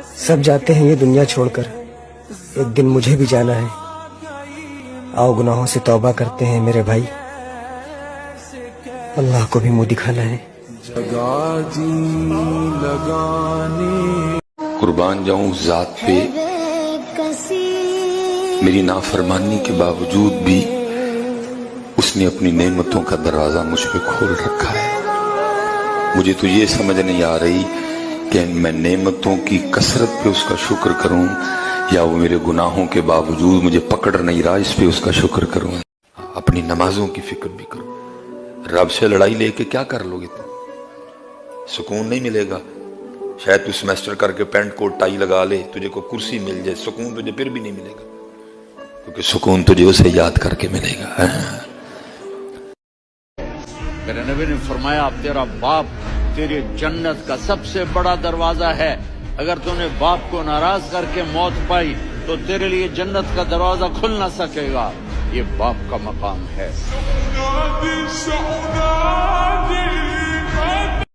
सब जाते हैं ये दुनिया छोड़कर, एक दिन मुझे भी जाना है। आओ गुनाहों से तौबा करते हैं मेरे भाई, अल्लाह को भी मुंह दिखाना है। कुर्बान जाऊं उस जात पे मेरी नाफरमानी के बावजूद भी उसने अपनी नेमतों का दरवाजा मुझ पे खोल रखा है। मुझे तो ये समझ नहीं आ रही कि मैं नेमतों की कसरत पे उसका शुक्र करूं या वो मेरे गुनाहों के बावजूद मुझे पकड़ नहीं रहा इस पे उसका शुक्र करूं। अपनी नमाजों की फिक्र भी करो। रब से लड़ाई लेके क्या कर लोगे तुम? सुकून नहीं मिलेगा। शायद तू सेमेस्टर करके पैंट कोट टाई लगा ले, तुझे कोई कुर्सी मिल जाए, सुकून तुझे फिर भी नहीं मिलेगा, क्योंकि सुकून तुझे उसे याद करके मिलेगा। मेरे नबी ने फरमाया, अब तेरा बाप तेरी जन्नत का सबसे बड़ा दरवाजा है। अगर तूने बाप को नाराज करके मौत पाई तो तेरे लिए जन्नत का दरवाजा खुल ना सकेगा। ये बाप का मकाम है।